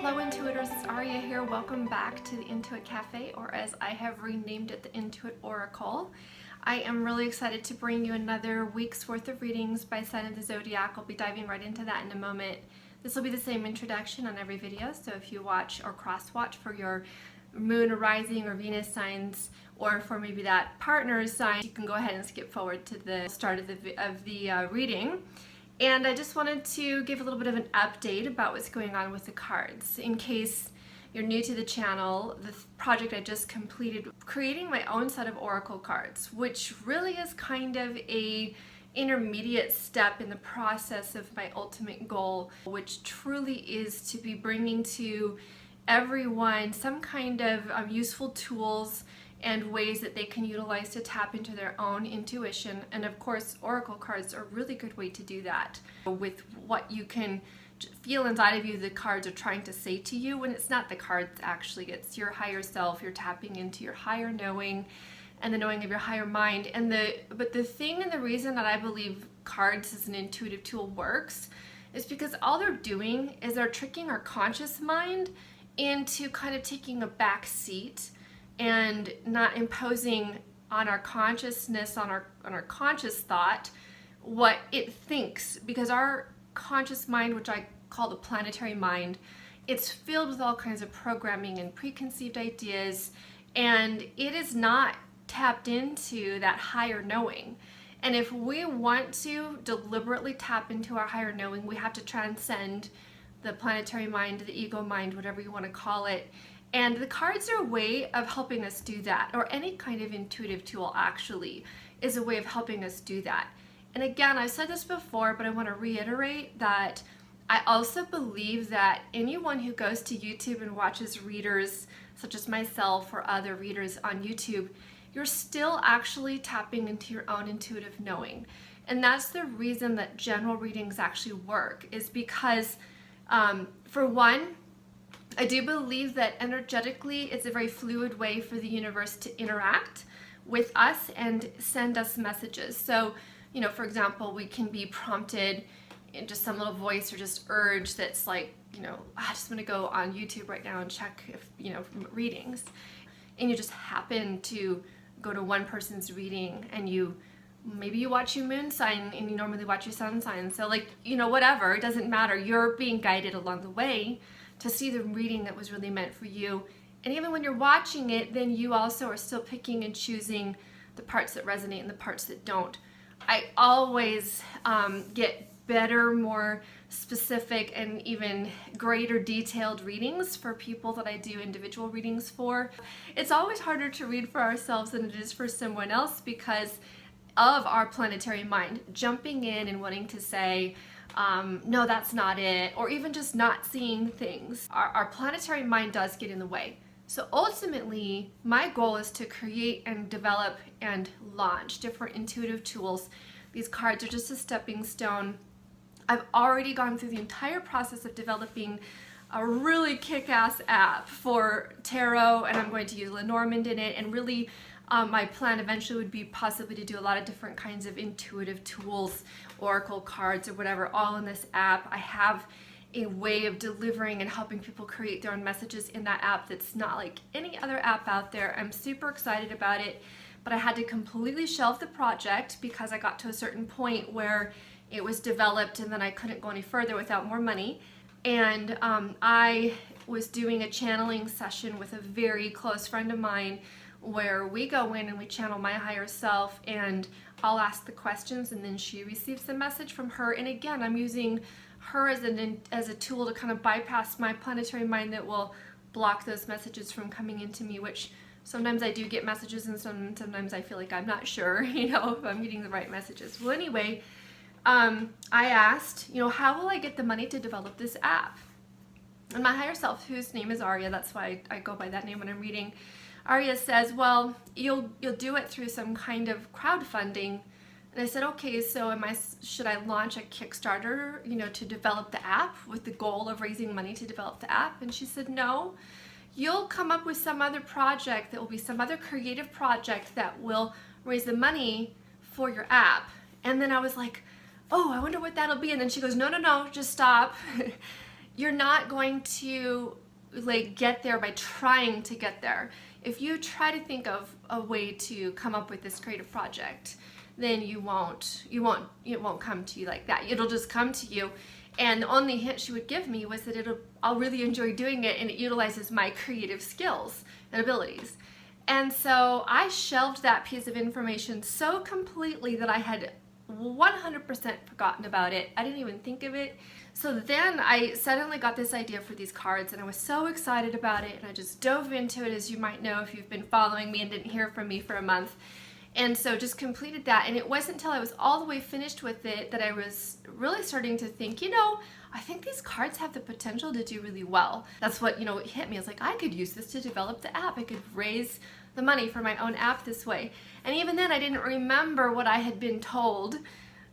Hello Intuitors, it's Aria here. Welcome back to the Intuit Cafe, or as I have renamed it, the Intuit Oracle. I am really excited to bring you another week's worth of readings by sign of the zodiac. I'll be diving right into that in a moment. This will be the same introduction on every video, so if you watch or cross-watch for your moon or rising or Venus signs, or for maybe that partner's sign, you can go ahead and skip forward to the start of the reading. And I just wanted to give a little bit of an update about what's going on with the cards. In case you're new to the channel, the project I just completed, creating my own set of Oracle cards, which really is kind of a intermediate step in the process of my ultimate goal, which truly is to be bringing to everyone some kind of useful tools and ways that they can utilize to tap into their own intuition. And of course, Oracle cards are a really good way to do that with what you can feel inside of you the cards are trying to say to you, when it's not the cards actually, it's your higher self. You're tapping into your higher knowing and the knowing of your higher mind. But the thing and the reason that I believe cards as an intuitive tool works is because all they're doing is they're tricking our conscious mind into kind of taking a back seat and not imposing on our consciousness, on our conscious thought, what it thinks. Because our conscious mind, which I call the planetary mind, it's filled with all kinds of programming and preconceived ideas, and it is not tapped into that higher knowing. And if we want to deliberately tap into our higher knowing, we have to transcend the planetary mind, the ego mind, whatever you want to call it. And the cards are a way of helping us do that, or any kind of intuitive tool actually is a way of helping us do that. And again, I've said this before, but I want to reiterate that I also believe that anyone who goes to YouTube and watches readers such as myself or other readers on YouTube, you're still actually tapping into your own intuitive knowing. And that's the reason that general readings actually work, is because for one, I do believe that energetically it's a very fluid way for the universe to interact with us and send us messages. So, you know, for example, we can be prompted in just some little voice or just urge that's like, you know, I just want to go on YouTube right now and check if, you know, readings. And you just happen to go to one person's reading, and maybe you watch your moon sign and you normally watch your sun sign. So like, you know, whatever, it doesn't matter. You're being guided along the way to see the reading that was really meant for you. And even when you're watching it, then you also are still picking and choosing the parts that resonate and the parts that don't. I always get better, more specific, and even greater detailed readings for people that I do individual readings for. It's always harder to read for ourselves than it is for someone else because of our planetary mind jumping in and wanting to say, no, that's not it, or even just not seeing things. Our planetary mind does get in the way. So ultimately, my goal is to create and develop and launch different intuitive tools. These cards are just a stepping stone. I've already gone through the entire process of developing a really kick-ass app for tarot, and I'm going to use Lenormand in it, and really my plan eventually would be possibly to do a lot of different kinds of intuitive tools, Oracle cards or whatever, all in this app. I have a way of delivering and helping people create their own messages in that app that's not like any other app out there. I'm super excited about it, but I had to completely shelve the project because I got to a certain point where it was developed and then I couldn't go any further without more money. And I was doing a channeling session with a very close friend of mine where we go in and we channel my higher self, and I'll ask the questions and then she receives the message from her. And again, I'm using her as a tool to kind of bypass my planetary mind that will block those messages from coming into me, which sometimes I do get messages and sometimes I feel like I'm not sure, you know, if I'm getting the right messages. Well, anyway, I asked, you know, how will I get the money to develop this app? And my higher self, whose name is Aria, that's why I go by that name when I'm reading, Aria says, well, you'll do it through some kind of crowdfunding. And I said, okay, so should I launch a Kickstarter, you know, to develop the app with the goal of raising money to develop the app? And she said, no, you'll come up with some other project that will be some other creative project that will raise the money for your app. And then I was like, oh, I wonder what that'll be. And then she goes, no, just stop. you're not going to like get there by trying to get there. If you try to think of a way to come up with this creative project, then it won't come to you like that. It'll just come to you. And the only hint she would give me was that I'll really enjoy doing it, and it utilizes my creative skills and abilities. And so I shelved that piece of information so completely that I had 100% forgotten about it. I didn't even think of it. So then I suddenly got this idea for these cards, and I was so excited about it, and I just dove into it, as you might know if you've been following me and didn't hear from me for a month. And so just completed that, and it wasn't until I was all the way finished with it that I was really starting to think, I think these cards have the potential to do really well. That's what, it hit me. I was like, I could use this to develop the app. I could raise the money for my own app this way. And even then I didn't remember what I had been told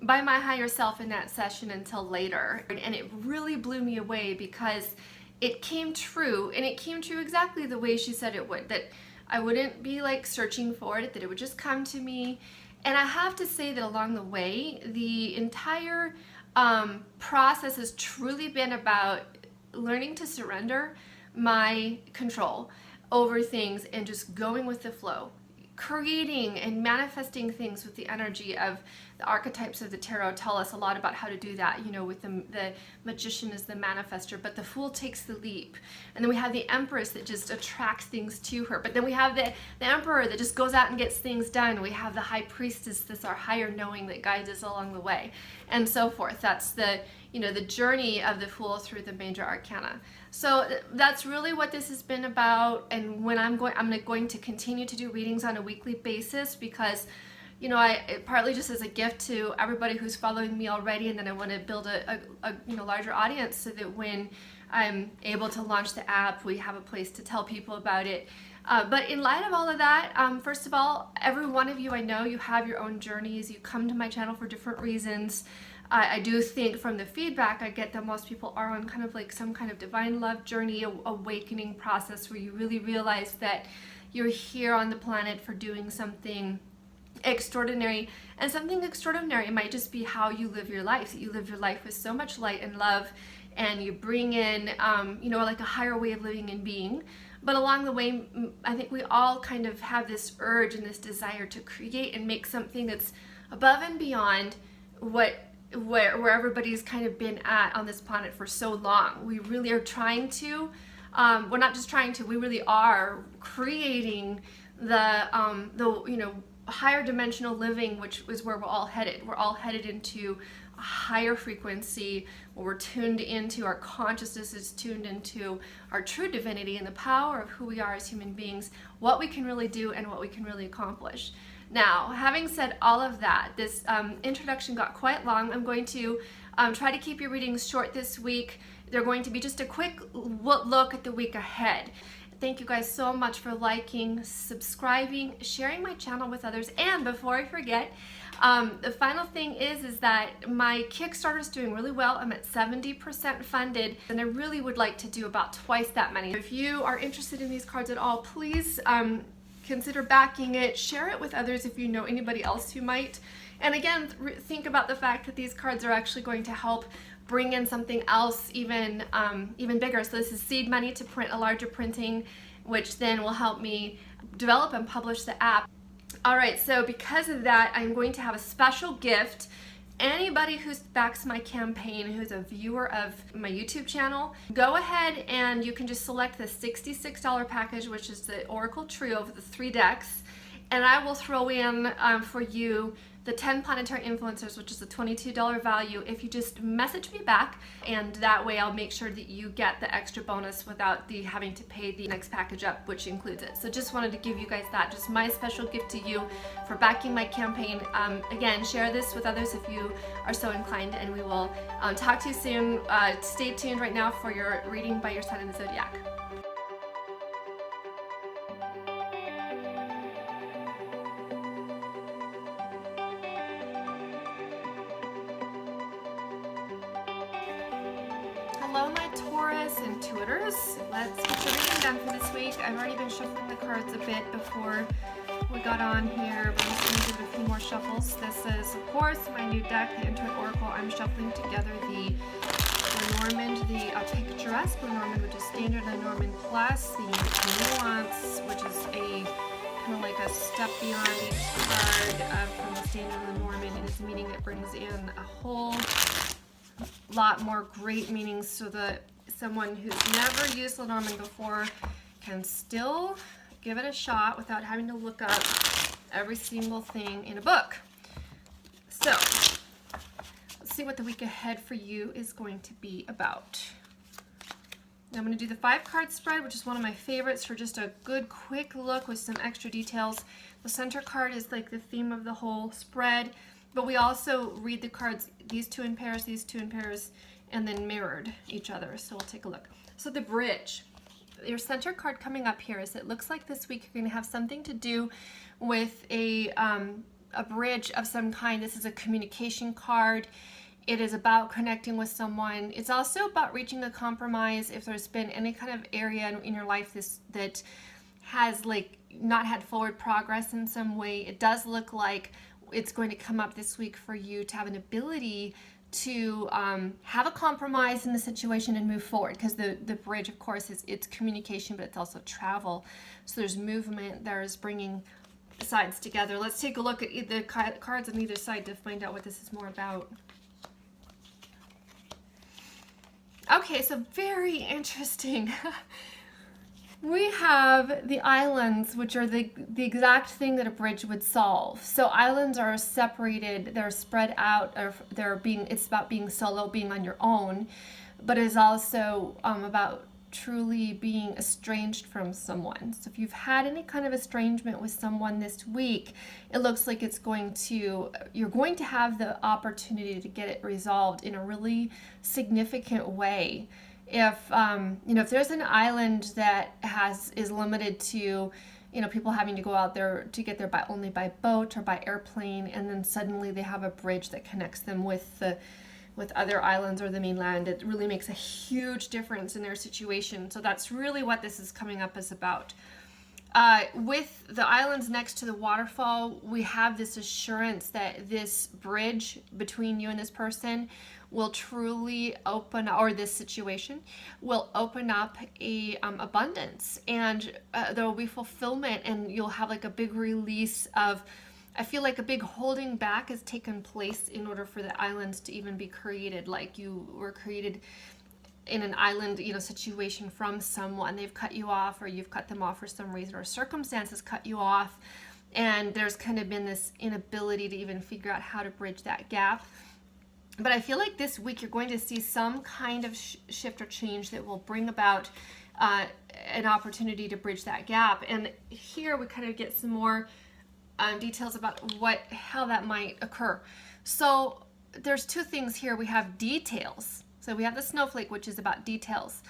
by my higher self in that session until later. And it really blew me away because it came true, and it came true exactly the way she said it would, that I wouldn't be like searching for it, that it would just come to me. And I have to say that along the way, the entire process has truly been about learning to surrender my control over things and just going with the flow, creating and manifesting things with the energy of the archetypes of the tarot. Tell us a lot about how to do that, with the magician is the manifester, but the fool takes the leap. And then we have the empress that just attracts things to her. But then we have the emperor that just goes out and gets things done. We have the high priestess, that's our higher knowing that guides us along the way, and so forth. That's the journey of the fool through the major arcana. So that's really what this has been about. And when I'm going to continue to do readings on a weekly basis because partly just as a gift to everybody who's following me already, and then I want to build a larger audience so that when I'm able to launch the app, we have a place to tell people about it. But in light of all of that, first of all, every one of you, I know you have your own journeys. You come to my channel for different reasons. I do think from the feedback I get that most people are on kind of like some kind of divine love journey, awakening process where you really realize that you're here on the planet for doing something extraordinary. And something extraordinary might just be how you live your life, that you live your life with so much light and love, and you bring in like a higher way of living and being. But along the way, I think we all kind of have this urge and this desire to create and make something that's above and beyond where everybody's kind of been at on this planet for so long. We really are trying to, we're not just trying to, we really are creating the higher dimensional living, which is where we're all headed. We're all headed into a higher frequency where we're tuned into, our consciousness is tuned into our true divinity and the power of who we are as human beings, what we can really do and what we can really accomplish. Now, having said all of that, this introduction got quite long. I'm going to try to keep your readings short this week. They're going to be just a quick look at the week ahead. Thank you guys so much for liking, subscribing, sharing my channel with others. And before I forget, the final thing is that my Kickstarter is doing really well. I'm at 70% funded, and I really would like to do about twice that many. If you are interested in these cards at all, please consider backing it. Share it with others if you know anybody else who might. And again, think about the fact that these cards are actually going to help bring in something else even bigger. So this is seed money to print a larger printing, which then will help me develop and publish the app. All right, so because of that, I'm going to have a special gift. Anybody who backs my campaign, who's a viewer of my YouTube channel, go ahead and you can just select the $66 package, which is the Oracle Trio of the 3 decks, and I will throw in for you the 10 planetary influencers, which is a $22 value, if you just message me back, and that way I'll make sure that you get the extra bonus without having to pay the next package up, which includes it. So just wanted to give you guys that, just my special gift to you for backing my campaign. Again, share this with others if you are so inclined, and we will talk to you soon. Stay tuned right now for your reading by your sign in the zodiac. Hello my Taurus intuitors. Let's get the reading done for this week. I've already been shuffling the cards a bit before we got on here, but I'm just going to give it a few more shuffles. This is, of course, my new deck, the Intuit Oracle. I'm shuffling together the Normand, the Express Lenormand, which is standard Lenormand plus, the Nuance, which is a kind of like a step beyond each card from the standard Lenormand, and it's a meaning that brings in a whole lot more great meanings so that someone who's never used Lenormand before can still give it a shot without having to look up every single thing in a book. So let's see what the week ahead for you is going to be about. Now I'm going to do the 5-card spread, which is one of my favorites for just a good quick look with some extra details. The center card is like the theme of the whole spread, but we also read the cards, these two in pairs, these two in pairs, and then mirrored each other. So we'll take a look. So the bridge, your center card coming up here is it looks like this week you're going to have something to do with a bridge of some kind. This is a communication card. It is about connecting with someone. It's also about reaching a compromise if there's been any kind of area in your life that has like not had forward progress in some way. It does look like it's going to come up this week for you to have an ability to have a compromise in the situation and move forward, because the bridge, of course, it's communication, but it's also travel. So there's movement, there's bringing sides together. Let's take a look at the cards on either side to find out what this is more about. Okay, so very interesting. We have the islands, which are the exact thing that a bridge would solve. So islands are separated, they're spread out, or it's about being solo, being on your own, but it is also about truly being estranged from someone. So if you've had any kind of estrangement with someone this week, it looks like you're going to have the opportunity to get it resolved in a really significant way. If if there's an island that is limited to people having to go out there to get there only by boat or by airplane, and then suddenly they have a bridge that connects them with other islands or the mainland, it really makes a huge difference in their situation. So that's really what this is coming up as about. With the islands next to the waterfall, we have this assurance that this bridge between you and this person will truly open, or this situation will open up a abundance, and there will be fulfillment, and you'll have like a big release of, I feel like a big holding back has taken place in order for the islands to even be created. Like you were created in an island, situation from someone. They've cut you off, or you've cut them off for some reason, or circumstances cut you off, and there's kind of been this inability to even figure out how to bridge that gap. But I feel like this week you're going to see some kind of shift or change that will bring about an opportunity to bridge that gap. And here we kind of get some more details about how that might occur. So there's two things here. We have details. So we have the snowflake, which is about details,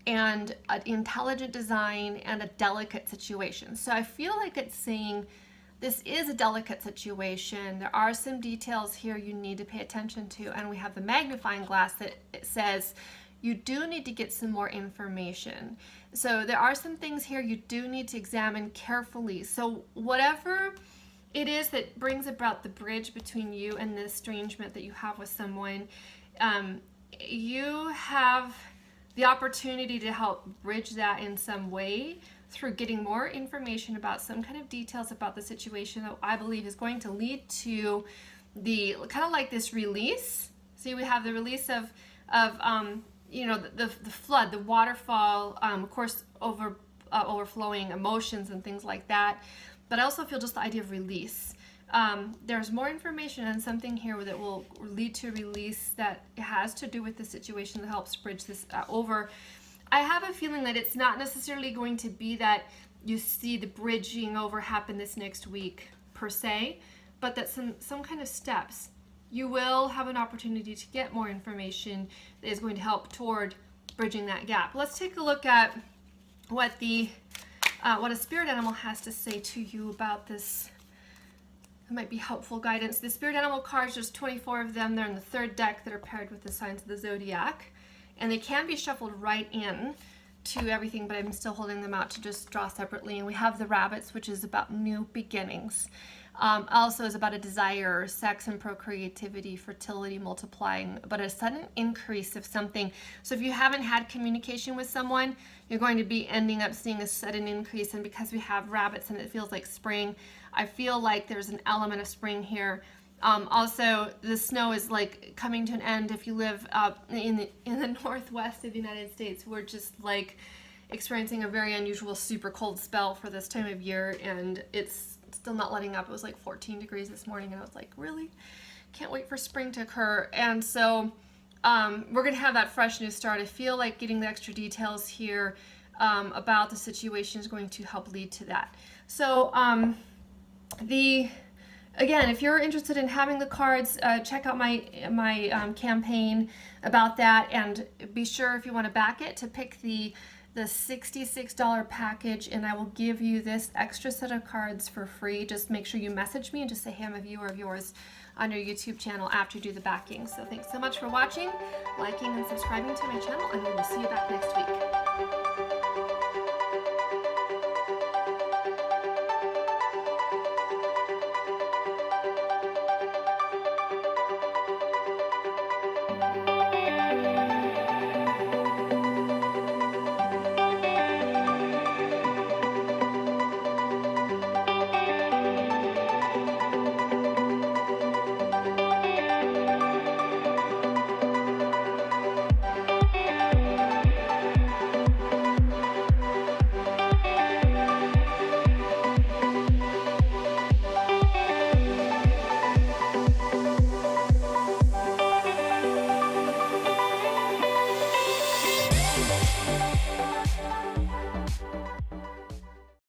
and an intelligent design and a delicate situation. So I feel like it's saying this is a delicate situation. There are some details here you need to pay attention to. And we have the magnifying glass that it says you do need to get some more information. So there are some things here you do need to examine carefully. So whatever it is that brings about the bridge between you and the estrangement that you have with someone, you have the opportunity to help bridge that in some way through getting more information about some kind of details about the situation that I believe is going to lead to the kind of like this release. See, we have the release of the flood, the waterfall, of course, overflowing emotions and things like that. But I also feel just the idea of release. There's more information and something here that will lead to a release that has to do with the situation that helps bridge this over. I have a feeling that it's not necessarily going to be that you see the bridging over happen this next week per se, but that some kind of steps. You will have an opportunity to get more information that is going to help toward bridging that gap. Let's take a look at what a spirit animal has to say to you about this. It might be helpful guidance. The spirit animal cards, there's 24 of them. They're in the 3rd deck that are paired with the signs of the zodiac. And they can be shuffled right in to everything, but I'm still holding them out to just draw separately. And we have the rabbits, which is about new beginnings. Also is about a desire, sex and procreativity, fertility, multiplying, but a sudden increase of something. So if you haven't had communication with someone, you're going to be ending up seeing a sudden increase. And because we have rabbits and it feels like spring, I feel like there's an element of spring here. Also, the snow is like coming to an end. If you live in the northwest of the United States, we're just like experiencing a very unusual super cold spell for this time of year, and it's still not letting up. It was like 14 degrees this morning, and I was like, really? Can't wait for spring to occur. And so we're going to have that fresh new start. I feel like getting the extra details here about the situation is going to help lead to that. So again, if you're interested in having the cards, check out my campaign about that, and be sure, if you want to back it, to pick the $66 package, and I will give you this extra set of cards for free. Just make sure you message me and just say, hey, I'm a viewer of yours on your YouTube channel after you do the backing. So thanks so much for watching, liking, and subscribing to my channel, and we will see you back next week.